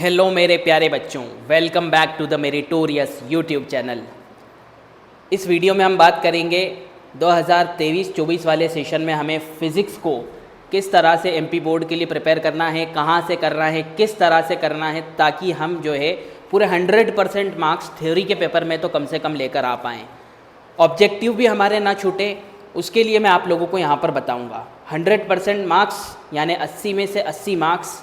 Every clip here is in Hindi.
हेलो मेरे प्यारे बच्चों, welcome back to the meritorious YouTube channel. इस वीडियो में हम बात करेंगे 2023-24 वाले सेशन में हमें फ़िज़िक्स को किस तरह से एमपी बोर्ड के लिए प्रिपेयर करना है, कहाँ से करना है, किस तरह से करना है, ताकि हम जो है पूरे 100% मार्क्स थ्योरी के पेपर में तो कम से कम लेकर आ पाएँ। ऑब्जेक्टिव भी हमारे ना छूटे, उसके लिए मैं आप लोगों को यहाँ पर बताऊँगा। 100% मार्क्स यानी 80 में से 80 मार्क्स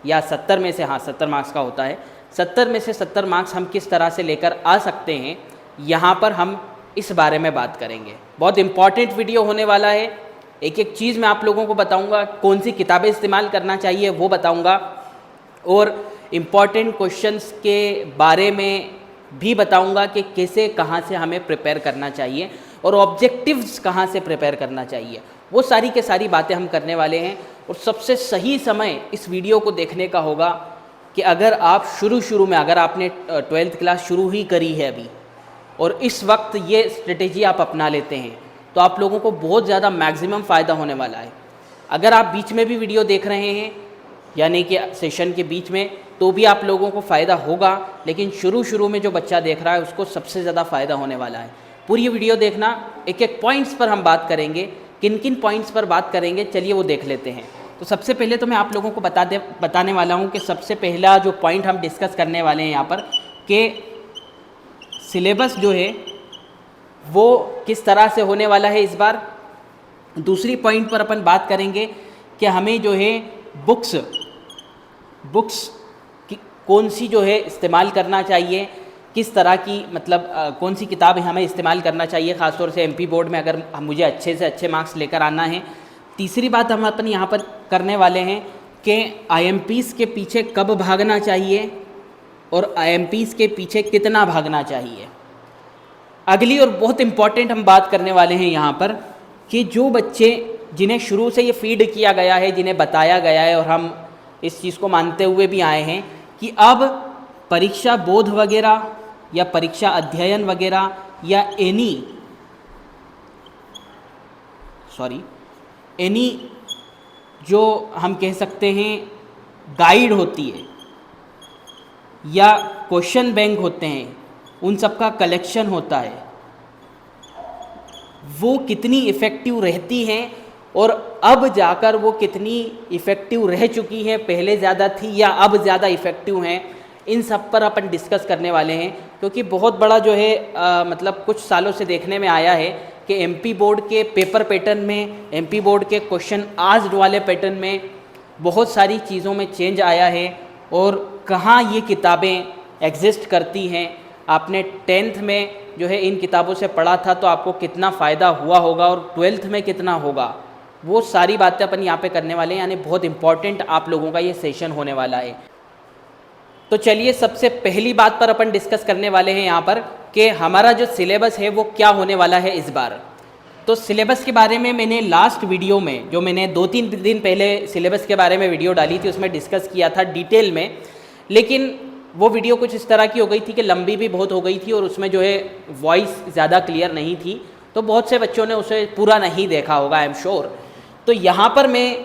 या 70 में से 70 मार्क्स का होता है, 70 में से 70 मार्क्स हम किस तरह से लेकर आ सकते हैं, यहाँ पर हम इस बारे में बात करेंगे। बहुत इंपॉर्टेंट वीडियो होने वाला है। एक एक चीज़ मैं आप लोगों को बताऊँगा, कौन सी किताबें इस्तेमाल करना चाहिए वो बताऊँगा, और इम्पॉर्टेंट क्वेश्चंस के बारे में भी बताऊँगा कि कैसे कहाँ से हमें प्रिपेयर करना चाहिए और ऑब्जेक्टिव्स कहाँ से प्रिपेयर करना चाहिए। वो सारी के सारी बातें हम करने वाले हैं। और सबसे सही समय इस वीडियो को देखने का होगा कि अगर आप शुरू में अगर आपने 12th क्लास शुरू ही करी है अभी और इस वक्त ये स्ट्रेटेजी आप अपना लेते हैं तो आप लोगों को बहुत ज़्यादा मैक्सिमम फ़ायदा होने वाला है। अगर आप बीच में भी वीडियो देख रहे हैं यानी कि सेशन के बीच में, तो भी आप लोगों को फ़ायदा होगा, लेकिन शुरू में जो बच्चा देख रहा है उसको सबसे ज़्यादा फ़ायदा होने वाला है। पूरी वीडियो देखना, एक एक पॉइंट्स पर हम बात करेंगे। किन किन पॉइंट्स पर बात करेंगे चलिए वो देख लेते हैं। तो सबसे पहले तो मैं आप लोगों को बताने वाला हूँ कि सबसे पहला जो पॉइंट हम डिस्कस करने वाले हैं यहाँ पर कि सिलेबस जो है वो किस तरह से होने वाला है इस बार। दूसरी पॉइंट पर अपन बात करेंगे कि हमें जो है बुक्स की कौन सी जो है इस्तेमाल करना चाहिए, किस तरह की मतलब कौन सी किताब हमें इस्तेमाल करना चाहिए, ख़ासतौर से एमपी बोर्ड में अगर मुझे अच्छे से अच्छे मार्क्स लेकर आना है। तीसरी बात हम अपन यहाँ पर करने वाले हैं कि आईएमपीज़ के पीछे कब भागना चाहिए और आईएमपीज़ के पीछे कितना भागना चाहिए। अगली और बहुत इम्पॉर्टेंट हम बात करने वाले हैं यहाँ पर कि जो बच्चे जिन्हें शुरू से ये फीड किया गया है, जिन्हें बताया गया है और हम इस चीज़ को मानते हुए भी आए हैं कि अब परीक्षा बोध वगैरह या परीक्षा अध्ययन वगैरह या एनी जो हम कह सकते हैं गाइड होती है या क्वेश्चन बैंक होते हैं, उन सब का कलेक्शन होता है, वो कितनी इफ़ेक्टिव रहती हैं और अब जाकर वो कितनी इफ़ेक्टिव रह चुकी हैं, पहले ज़्यादा थी या अब ज़्यादा इफ़ेक्टिव हैं, इन सब पर अपन डिस्कस करने वाले हैं। क्योंकि बहुत बड़ा जो है मतलब कुछ सालों से देखने में आया है कि एमपी बोर्ड के पेपर पैटर्न में, एमपी बोर्ड के क्वेश्चन आस्क्ड वाले पैटर्न में बहुत सारी चीज़ों में चेंज आया है और कहाँ ये किताबें एग्जिस्ट करती हैं। आपने 10th में जो है इन किताबों से पढ़ा था तो आपको कितना फ़ायदा हुआ होगा और 12th में कितना होगा, वो सारी बातें अपन यहाँ पे करने वाले हैं। यानी बहुत इंपॉर्टेंट आप लोगों का ये सेशन होने वाला है। तो चलिए सबसे पहली बात पर अपन डिस्कस करने वाले हैं यहाँ पर कि हमारा जो सिलेबस है वो क्या होने वाला है इस बार। तो सिलेबस के बारे में मैंने लास्ट वीडियो में, जो मैंने 2-3 दिन पहले सिलेबस के बारे में वीडियो डाली थी, उसमें डिस्कस किया था डिटेल में, लेकिन वो वीडियो कुछ इस तरह की हो गई थी कि लंबी भी बहुत हो गई थी और उसमें जो है वॉइस ज़्यादा क्लियर नहीं थी, तो बहुत से बच्चों ने उसे पूरा नहीं देखा होगा, आई एम श्योर। तो यहाँ पर मैं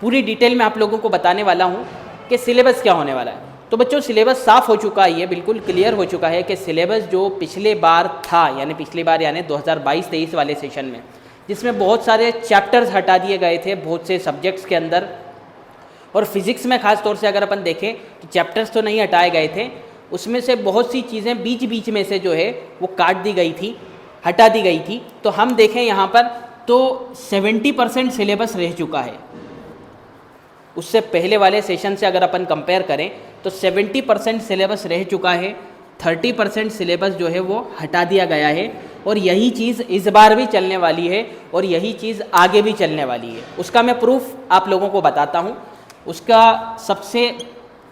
पूरी डिटेल में आप लोगों को बताने वाला हूँ कि सिलेबस क्या होने वाला है। तो बच्चों सिलेबस साफ़ हो चुका है, ये बिल्कुल क्लियर हो चुका है कि सिलेबस जो पिछले बार था यानी 2022-23 वाले सेशन में, जिसमें बहुत सारे चैप्टर्स हटा दिए गए थे बहुत से सब्जेक्ट्स के अंदर, और फिज़िक्स में ख़ास तौर से अगर अपन देखें तो चैप्टर्स तो नहीं हटाए गए थे, उसमें से बहुत सी चीज़ें बीच में से जो है वो काट दी गई थी, हटा दी गई थी। तो हम देखें यहाँ पर तो 70% सिलेबस रह चुका है। उससे पहले वाले सेशन से अगर अपन कंपेयर करें तो 70% सिलेबस रह चुका है, 30% सिलेबस जो है वो हटा दिया गया है, और यही चीज़ इस बार भी चलने वाली है और यही चीज़ आगे भी चलने वाली है। उसका मैं प्रूफ आप लोगों को बताता हूँ। उसका सबसे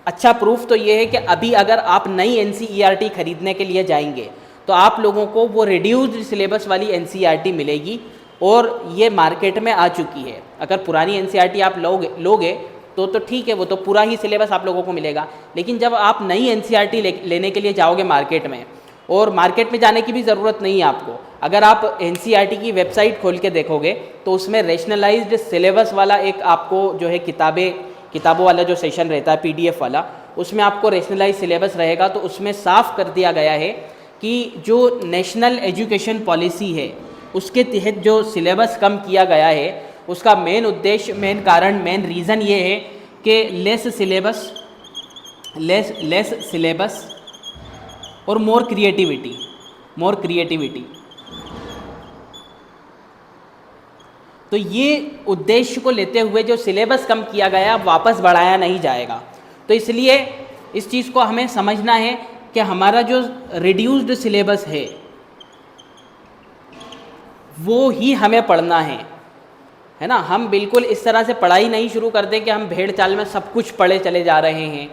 अच्छा प्रूफ तो ये है कि अभी अगर आप नई NCERT खरीदने के लिए जाएंगे तो आप लोगों को वो रिड्यूस्ड सिलेबस वाली NCERT मिलेगी और ये मार्केट में आ चुकी है। अगर पुरानी NCERT आप लोगे तो ठीक है, वो तो पूरा ही सिलेबस आप लोगों को मिलेगा, लेकिन जब आप नई NCERT लेने के लिए जाओगे मार्केट में, और मार्केट में जाने की भी ज़रूरत नहीं है आपको, अगर आप NCERT की वेबसाइट खोल के देखोगे तो उसमें रैशनलाइज्ड सिलेबस वाला एक आपको जो है किताबों वाला जो सेशन रहता है PDF वाला, उसमें आपको रेशनलाइज सिलेबस रहेगा, तो उसमें साफ कर दिया गया है कि जो नेशनल एजुकेशन पॉलिसी है उसके तहत जो सिलेबस कम किया गया है उसका मेन उद्देश्य, मेन कारण, मेन रीज़न ये है कि लेस सिलेबस और मोर क्रिएटिविटी। तो ये उद्देश्य को लेते हुए जो सिलेबस कम किया गया वापस बढ़ाया नहीं जाएगा। तो इसलिए इस चीज़ को हमें समझना है कि हमारा जो रिड्यूस्ड सिलेबस है वो ही हमें पढ़ना है ना। हम बिल्कुल इस तरह से पढ़ाई नहीं शुरू कर दें कि हम भेड़ चाल में सब कुछ पढ़े चले जा रहे हैं।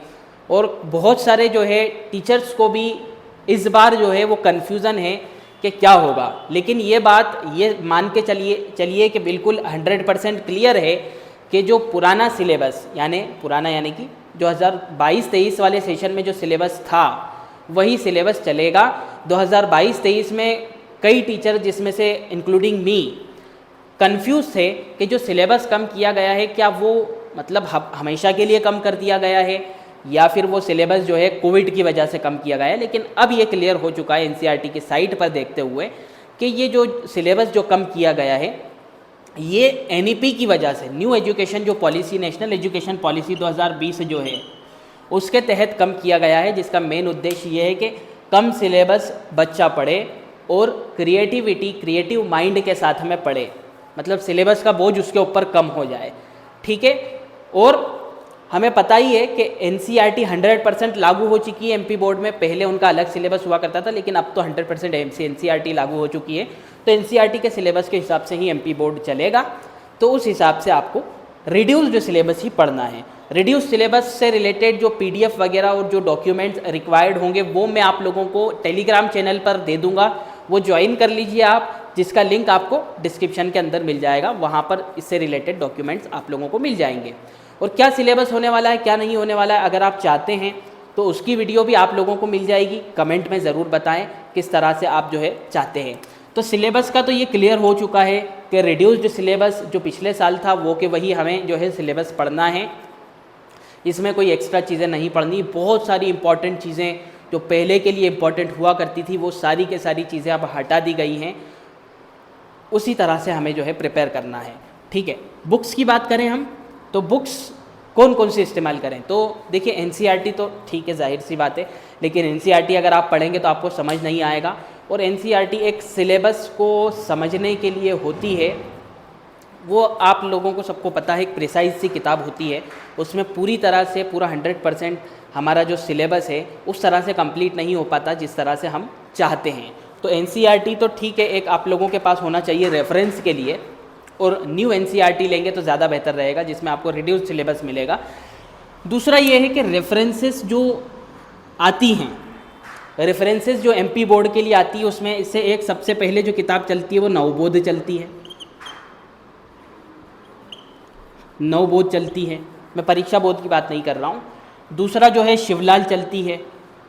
और बहुत सारे जो है टीचर्स को भी इस बार जो है वो कन्फ्यूज़न है कि क्या होगा, लेकिन ये बात ये मान के चलिए कि बिल्कुल 100% क्लियर है कि जो पुराना सिलेबस यानी कि जो 2022-23 वाले सेशन में जो सिलेबस था वही सिलेबस चलेगा। 2022-23 में कई टीचर, जिसमें से इंक्लूडिंग मी, कंफ्यूज थे कि जो सिलेबस कम किया गया है क्या वो मतलब हमेशा के लिए कम कर दिया गया है या फिर वो सिलेबस जो है कोविड की वजह से कम किया गया है। लेकिन अब ये क्लियर हो चुका है एनसीईआरटी की साइट पर देखते हुए कि ये जो सिलेबस जो कम किया गया है ये एनईपी की वजह से, न्यू एजुकेशन जो पॉलिसी, नेशनल एजुकेशन पॉलिसी 2020 जो है उसके तहत कम किया गया है, जिसका मेन उद्देश्य ये है कि कम सिलेबस बच्चा पढ़े और क्रिएटिव माइंड के साथ में पढ़े, मतलब सिलेबस का बोझ उसके ऊपर कम हो जाए। ठीक है। और हमें पता ही है कि एनसीईआरटी 100% लागू हो चुकी है एमपी बोर्ड में। पहले उनका अलग सिलेबस हुआ करता था, लेकिन अब तो 100% एनसीईआरटी लागू हो चुकी है। तो एनसीईआरटी के सिलेबस के हिसाब से ही एमपी बोर्ड चलेगा। तो उस हिसाब से आपको रिड्यूस्ड सिलेबस ही पढ़ना है। रिड्यूस सिलेबस से रिलेटेड जो पीडीएफ वगैरह और जो डॉक्यूमेंट्स रिक्वायर्ड होंगे वो मैं आप लोगों को टेलीग्राम चैनल पर दे दूंगा, वो ज्वाइन कर लीजिए आप, जिसका लिंक आपको डिस्क्रिप्शन के अंदर मिल जाएगा। वहाँ पर इससे रिलेटेड डॉक्यूमेंट्स आप लोगों को मिल जाएंगे। और क्या सिलेबस होने वाला है, क्या नहीं होने वाला है, अगर आप चाहते हैं तो उसकी वीडियो भी आप लोगों को मिल जाएगी। कमेंट में ज़रूर बताएं किस तरह से आप जो है चाहते हैं। तो सिलेबस का तो ये क्लियर हो चुका है कि रिड्यूस्ड सिलेबस जो पिछले साल था वो कि वही हमें जो है सिलेबस पढ़ना है, इसमें कोई एक्स्ट्रा चीज़ें नहीं पढ़नी। बहुत सारी इंपॉर्टेंट चीज़ें जो पहले के लिए इंपॉर्टेंट हुआ करती थी वो सारी के सारी चीज़ें अब हटा दी गई हैं। उसी तरह से हमें जो है प्रिपेयर करना है। ठीक है। बुक्स की बात करें हम, तो बुक्स कौन कौन सी इस्तेमाल करें, तो देखिए एनसीईआरटी तो ठीक है, जाहिर सी बात है, लेकिन एनसीईआरटी अगर आप पढ़ेंगे तो आपको समझ नहीं आएगा। और एनसीईआरटी एक सिलेबस को समझने के लिए होती है, वो आप लोगों को सबको पता है, एक प्रिसाइज सी किताब होती है। उसमें पूरी तरह से पूरा 100% हमारा जो सिलेबस है उस तरह से कंप्लीट नहीं हो पाता जिस तरह से हम चाहते हैं। तो एनसीईआरटी तो ठीक है, एक आप लोगों के पास होना चाहिए रेफरेंस के लिए, और न्यू एनसीईआरटी लेंगे तो ज़्यादा बेहतर रहेगा, जिसमें आपको रिड्यूस्ड सिलेबस मिलेगा। दूसरा ये है कि रेफरेंसेस जो आती हैं, रेफरेंसेस जो एमपी बोर्ड के लिए आती है, उसमें इससे एक सबसे पहले जो किताब चलती है वो नवबोध चलती है। नवबोध चलती है, मैं परीक्षा बोध की बात नहीं कर रहा हूँ। दूसरा जो है शिवलाल चलती है।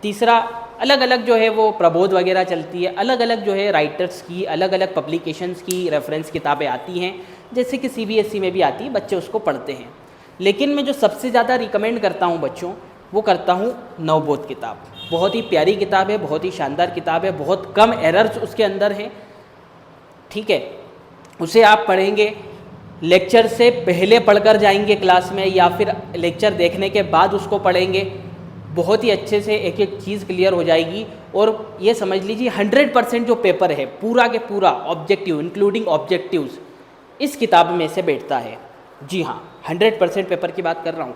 तीसरा अलग अलग जो है वो प्रबोध वगैरह चलती है। अलग अलग जो है राइटर्स की, अलग अलग पब्लिकेशंस की रेफरेंस किताबें आती हैं, जैसे कि सीबीएसई में भी आती है, बच्चे उसको पढ़ते हैं। लेकिन मैं जो सबसे ज़्यादा रिकमेंड करता हूँ बच्चों, वो करता हूँ नवबोध किताब। बहुत ही प्यारी किताब है, बहुत ही शानदार किताब है, बहुत कम एरर्स उसके अंदर हैं। ठीक है। उसे आप पढ़ेंगे, लेक्चर से पहले पढ़कर जाएंगे क्लास में या फिर लेक्चर देखने के बाद उसको पढ़ेंगे, बहुत ही अच्छे से एक एक चीज़ क्लियर हो जाएगी। और ये समझ लीजिए 100% जो पेपर है पूरा के पूरा ऑब्जेक्टिव इंक्लूडिंग ऑब्जेक्टिव्स इस किताब में से बैठता है। जी हाँ, 100% पेपर की बात कर रहा हूँ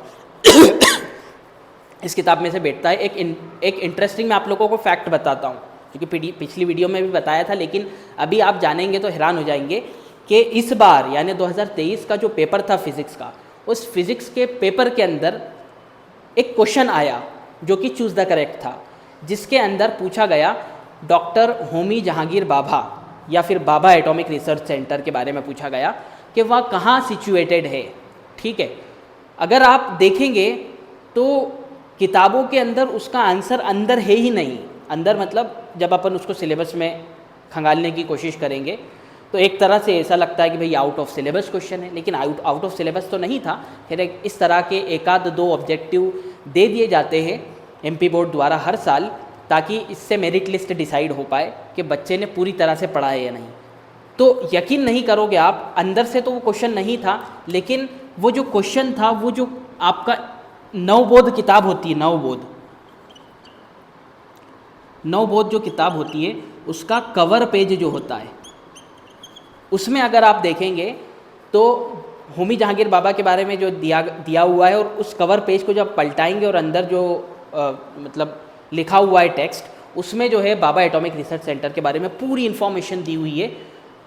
इस किताब में से बैठता है। एक इंटरेस्टिंग मैं आप लोगों को फैक्ट बताता हूँ, क्योंकि पिछली वीडियो में भी बताया था, लेकिन अभी आप जानेंगे तो हैरान हो जाएंगे कि इस बार यानी 2023 का जो पेपर था फिज़िक्स का, उस फिज़िक्स के पेपर के अंदर एक क्वेश्चन आया जो कि चूज़ द करेक्ट था, जिसके अंदर पूछा गया डॉक्टर होमी जहांगीर भाभा या फिर भाभा एटॉमिक रिसर्च सेंटर के बारे में पूछा गया कि वह कहाँ सिचुएटेड है। ठीक है। अगर आप देखेंगे तो किताबों के अंदर उसका आंसर अंदर है ही नहीं। अंदर मतलब जब अपन उसको सिलेबस में खंगालने की कोशिश करेंगे तो एक तरह से ऐसा लगता है कि भाई आउट ऑफ सिलेबस क्वेश्चन है, लेकिन आउट ऑफ सिलेबस तो नहीं था। फिर इस तरह के एक आध दो ऑब्जेक्टिव दे दिए जाते हैं एमपी बोर्ड द्वारा हर साल, ताकि इससे मेरिट लिस्ट डिसाइड हो पाए कि बच्चे ने पूरी तरह से पढ़ा है या नहीं। तो यकीन नहीं करोगे आप, अंदर से तो वो क्वेश्चन नहीं था, लेकिन वो जो क्वेश्चन था, वो जो आपका नवबोध किताब होती है, नवबोध जो किताब होती है, उसका कवर पेज जो होता है, उसमें अगर आप देखेंगे तो होमी जहांगीर बाबा के बारे में जो दिया हुआ है, और उस कवर पेज को जब पलटाएंगे और अंदर जो मतलब लिखा हुआ है टेक्स्ट, उसमें जो है बाबा एटॉमिक रिसर्च सेंटर के बारे में पूरी इन्फॉर्मेशन दी हुई है।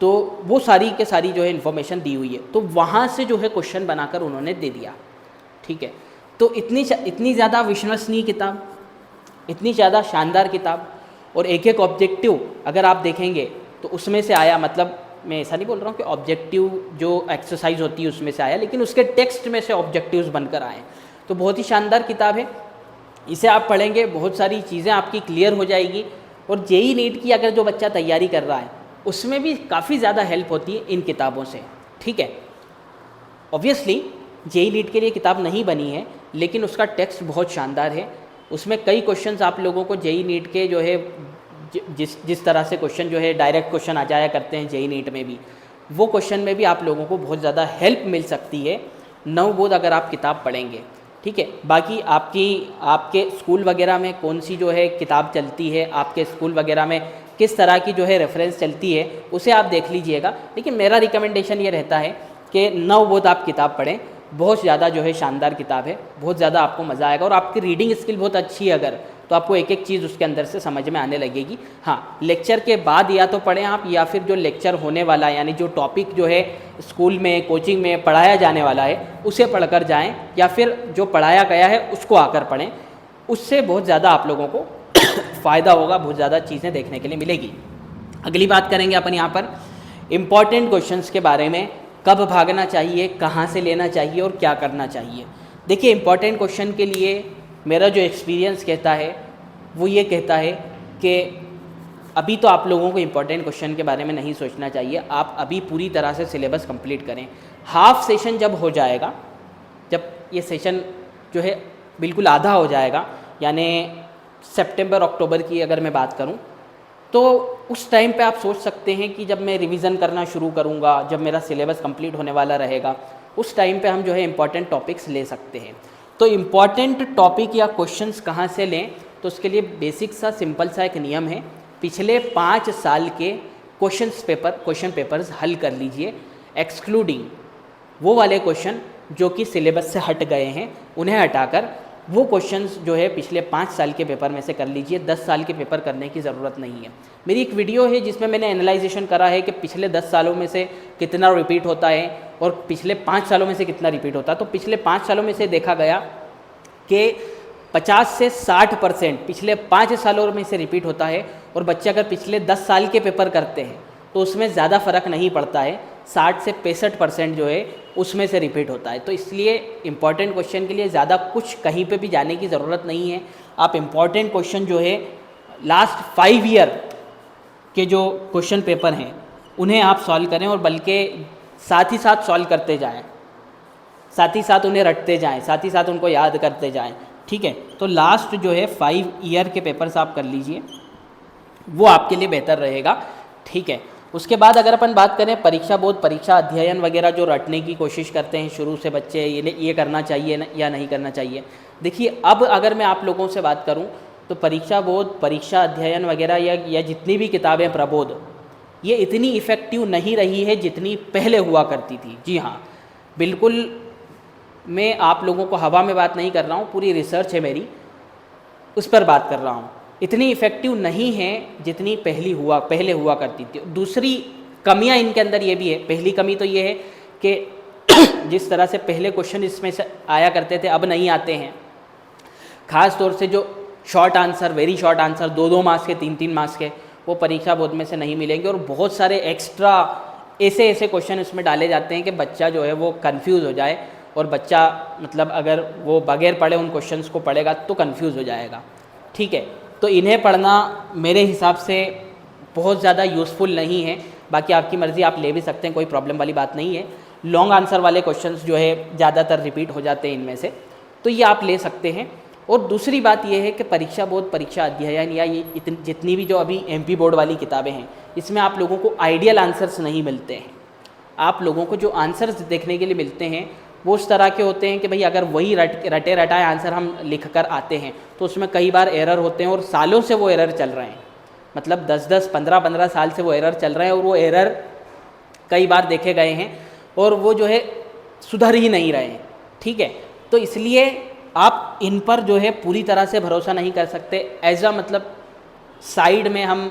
तो वो सारी के सारी जो है इन्फॉर्मेशन दी हुई है, तो वहाँ से जो है क्वेश्चन बनाकर उन्होंने दे दिया। ठीक है, तो इतनी ज़्यादा विश्वसनीय किताब, इतनी ज़्यादा शानदार किताब, और एक एक ऑब्जेक्टिव अगर आप देखेंगे तो उसमें से आया, मतलब मैं ऐसा नहीं बोल रहा हूँ कि ऑब्जेक्टिव जो एक्सरसाइज होती है उसमें से आया, लेकिन उसके टेक्स्ट में से ऑब्जेक्टिव्स बनकर आए। तो बहुत ही शानदार किताब है, इसे आप पढ़ेंगे बहुत सारी चीज़ें आपकी क्लियर हो जाएगी। और जेई नीट की अगर जो बच्चा तैयारी कर रहा है, उसमें भी काफ़ी ज़्यादा हेल्प होती है इन किताबों से। ठीक है, ऑब्वियसली जेई नीट के लिए किताब नहीं बनी है, लेकिन उसका टेक्स्ट बहुत शानदार है। उसमें कई क्वेश्चंस आप लोगों को जेई नीट के जो है जिस तरह से क्वेश्चन जो है डायरेक्ट क्वेश्चन आ जाया करते हैं जेई नीट में भी, वो क्वेश्चन में भी आप लोगों को बहुत ज़्यादा हेल्प मिल सकती है नवबोध अगर आप किताब पढ़ेंगे। ठीक है, बाकी आपके स्कूल वगैरह में कौन सी जो है किताब चलती है, आपके स्कूल वगैरह में किस तरह की जो है रेफरेंस चलती है, उसे आप देख लीजिएगा। लेकिन मेरा रिकमेंडेशन ये रहता है कि नवबोध आप किताब पढ़ें, बहुत ज़्यादा जो है शानदार किताब है, बहुत ज़्यादा आपको मज़ा आएगा। और आपकी रीडिंग स्किल बहुत अच्छी है अगर, तो आपको एक एक चीज़ उसके अंदर से समझ में आने लगेगी। हाँ, लेक्चर के बाद या तो पढ़ें आप, या फिर जो लेक्चर होने वाला है, यानी जो टॉपिक जो है स्कूल में कोचिंग में पढ़ाया जाने वाला है, उसे पढ़कर जाएं, या फिर जो पढ़ाया गया है उसको आकर पढ़ें। उससे बहुत ज़्यादा आप लोगों को फ़ायदा होगा, बहुत ज़्यादा चीज़ें देखने के लिए मिलेगी। अगली बात करेंगे अपन यहाँ पर इम्पॉर्टेंट क्वेश्चंस के बारे में, कब भागना चाहिए, कहाँ से लेना चाहिए और क्या करना चाहिए। देखिए, इम्पॉर्टेंट क्वेश्चन के लिए मेरा जो एक्सपीरियंस कहता है वो ये कहता है कि अभी तो आप लोगों को इम्पॉर्टेंट क्वेश्चन के बारे में नहीं सोचना चाहिए, आप अभी पूरी तरह से सिलेबस कंप्लीट करें। हाफ सेशन जब हो जाएगा, जब ये सेशन जो है बिल्कुल आधा हो जाएगा, यानी सितंबर अक्टूबर की अगर मैं बात करूं, तो उस टाइम पे आप सोच सकते हैं कि जब मैं रिवीजन करना शुरू करूंगा, जब मेरा सिलेबस कंप्लीट होने वाला रहेगा, उस टाइम पे हम जो है इम्पॉर्टेंट टॉपिक्स ले सकते हैं। तो इम्पॉर्टेंट टॉपिक या क्वेश्चंस कहाँ से लें, तो उसके लिए बेसिक सा सिंपल सा एक नियम है। पिछले 5 साल के क्वेश्चन पेपर्स हल कर लीजिए, एक्सक्लूडिंग वो वाले क्वेश्चन जो कि सिलेबस से हट गए हैं, उन्हें हटाकर वो क्वेश्चंस जो है पिछले 5 साल के पेपर में से कर लीजिए। 10 साल के पेपर करने की ज़रूरत नहीं है। मेरी एक वीडियो है जिसमें मैंने एनालाइजेशन करा है कि पिछले 10 सालों में से कितना रिपीट होता है और पिछले 5 सालों में से कितना रिपीट होता है। तो पिछले 5 सालों में से देखा गया कि 50 से 60% पिछले 5 सालों में से रिपीट होता है, और बच्चे अगर पिछले 10 साल के पेपर करते हैं तो उसमें ज़्यादा फ़र्क नहीं पड़ता है, 60 से 65% जो है उसमें से रिपीट होता है। तो इसलिए इम्पॉर्टेंट क्वेश्चन के लिए ज़्यादा कुछ कहीं पे भी जाने की ज़रूरत नहीं है। आप इम्पॉर्टेंट क्वेश्चन जो है लास्ट 5 ईयर के जो क्वेश्चन पेपर हैं उन्हें आप सॉल्व करें, और बल्कि साथ ही साथ सॉल्व करते जाएं, साथ ही साथ उन्हें रटते जाएं, साथ ही साथ उनको याद करते जाएं। ठीक है, तो लास्ट जो है 5 ईयर के पेपर्स आप कर लीजिए, वो आपके लिए बेहतर रहेगा। ठीक है, उसके बाद अगर अपन बात करें परीक्षा बोध, परीक्षा अध्ययन वगैरह जो रटने की कोशिश करते हैं शुरू से बच्चे, ये करना चाहिए या नहीं करना चाहिए। देखिए, अब अगर मैं आप लोगों से बात करूं तो परीक्षा बोध, परीक्षा अध्ययन वगैरह या जितनी भी किताबें प्रबोध, ये इतनी इफ़ेक्टिव नहीं रही है जितनी पहले हुआ करती थी। जी हाँ, बिल्कुल मैं आप लोगों को हवा में बात नहीं कर रहा हूँ, पूरी रिसर्च है मेरी, उस पर बात कर रहा हूँ। इतनी इफ़ेक्टिव नहीं है जितनी पहले हुआ करती थी। दूसरी कमियाँ इनके अंदर ये भी है। पहली कमी तो ये है कि जिस तरह से पहले क्वेश्चन इसमें से आया करते थे अब नहीं आते हैं। ख़ास तौर से जो short answer, very short answer 2-2 marks के, 3-3 मार्क्स के, वो परीक्षा बोध में से नहीं मिलेंगे। और बहुत सारे एक्स्ट्रा ऐसे क्वेश्चन इसमें डाले जाते हैं कि बच्चा जो है वो कन्फ्यूज़ हो जाए, और बच्चा मतलब अगर वो बगैर पढ़े उन क्वेश्चंस को पढ़ेगा तो कंफ्यूज हो जाएगा। ठीक है, तो इन्हें पढ़ना मेरे हिसाब से बहुत ज़्यादा यूज़फुल नहीं है। बाकी आपकी मर्ज़ी, आप ले भी सकते हैं, कोई प्रॉब्लम वाली बात नहीं है। लॉन्ग आंसर वाले क्वेश्चंस जो है ज़्यादातर रिपीट हो जाते हैं इनमें से, तो ये आप ले सकते हैं। और दूसरी बात यह है कि परीक्षा बोर्ड परीक्षा अध्ययन या ये जितनी भी जो अभी MP बोर्ड वाली किताबें हैं, इसमें आप लोगों को आइडियल आंसर्स नहीं मिलते हैं। आप लोगों को जो आंसर्स देखने के लिए मिलते हैं वो उस तरह के होते हैं कि भाई अगर वही रटे रटाए आंसर हम लिख कर आते हैं तो उसमें कई बार एरर होते हैं और सालों से वो एरर चल रहे हैं, मतलब 10-10, 15-15 साल से वो एरर चल रहे हैं और वो एरर कई बार देखे गए हैं और वो जो है सुधर ही नहीं रहे हैं। ठीक है, तो इसलिए आप इन पर जो है पूरी तरह से भरोसा नहीं कर सकते। एज अ मतलब साइड में हम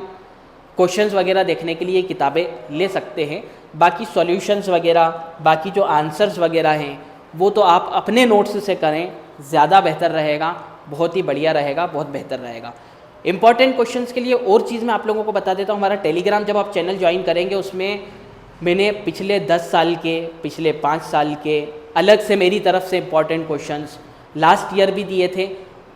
क्वेश्चंस वगैरह देखने के लिए किताबें ले सकते हैं, बाकी सॉल्यूशंस वगैरह, बाकी जो आंसर्स वगैरह हैं वो तो आप अपने नोट्स से करें, ज़्यादा बेहतर रहेगा, बहुत ही बढ़िया रहेगा, बहुत बेहतर रहेगा। इंपॉर्टेंट क्वेश्चंस के लिए और चीज़ मैं आप लोगों को बता देता हूँ, हमारा टेलीग्राम जब आप चैनल ज्वाइन करेंगे उसमें मैंने पिछले 10 साल के, पिछले 5 साल के अलग से मेरी तरफ से इंपॉर्टेंट क्वेश्चंस लास्ट ईयर भी दिए थे,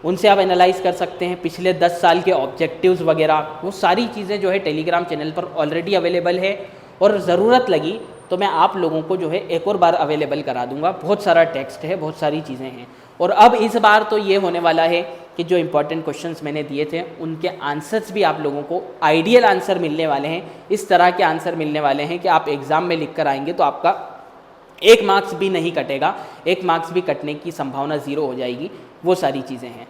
उनसे आप एनालाइज कर सकते हैं। पिछले 10 साल के ऑब्जेक्टिव्स वगैरह वो सारी चीज़ें जो है टेलीग्राम चैनल पर ऑलरेडी अवेलेबल है और ज़रूरत लगी तो मैं आप लोगों को जो है एक और बार अवेलेबल करा दूंगा। बहुत सारा टेक्स्ट है, बहुत सारी चीज़ें हैं। और अब इस बार तो ये होने वाला है कि जो इंपॉर्टेंट क्वेश्चंस मैंने दिए थे उनके आंसर्स भी आप लोगों को आइडियल आंसर मिलने वाले हैं। इस तरह के आंसर मिलने वाले हैं कि आप एग्ज़ाम में लिख कर आएंगे तो आपका 1 मार्क्स भी नहीं कटेगा, 1 मार्क्स भी कटने की संभावना 0 हो जाएगी। वो सारी चीज़ें हैं।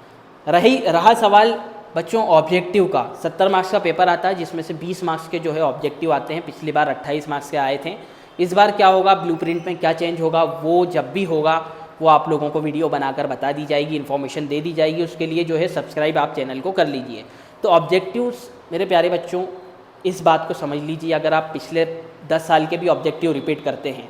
रहा सवाल बच्चों ऑब्जेक्टिव का, 70 मार्क्स का पेपर आता है जिसमें से 20 मार्क्स के जो है ऑब्जेक्टिव आते हैं। पिछली बार 28 मार्क्स के आए थे। इस बार क्या होगा, ब्लूप्रिंट में क्या चेंज होगा, वो जब भी होगा वो आप लोगों को वीडियो बनाकर बता दी जाएगी, इन्फॉर्मेशन दे दी जाएगी। उसके लिए जो है सब्सक्राइब आप चैनल को कर लीजिए। तो ऑब्जेक्टिव्स मेरे प्यारे बच्चों इस बात को समझ लीजिए, अगर आप पिछले 10 साल के भी ऑब्जेक्टिव रिपीट करते हैं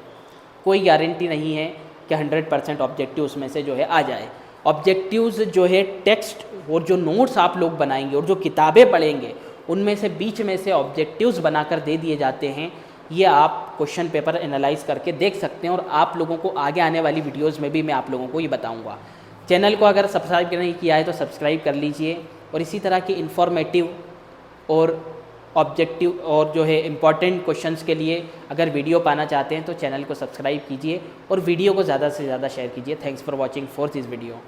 कोई गारंटी नहीं है कि 100% ऑब्जेक्टिव उसमें से जो है आ जाए। ऑब्जेक्टिव्स जो है टेक्स्ट और जो नोट्स आप लोग बनाएंगे और जो किताबें पढ़ेंगे उनमें से बीच में से ऑब्जेक्टिव्स बनाकर दे दिए जाते हैं। ये आप क्वेश्चन पेपर एनालाइज करके देख सकते हैं और आप लोगों को आगे आने वाली वीडियोस में भी मैं आप लोगों को ये बताऊंगा। चैनल को अगर सब्सक्राइब नहीं किया है तो सब्सक्राइब कर लीजिए और इसी तरह के इन्फॉर्मेटिव और ऑब्जेक्टिव और जो है इम्पॉर्टेंट क्वेश्चंस के लिए अगर वीडियो पाना चाहते हैं तो चैनल को सब्सक्राइब कीजिए और वीडियो को ज़्यादा से ज़्यादा शेयर कीजिए। Thanks for watching for this video.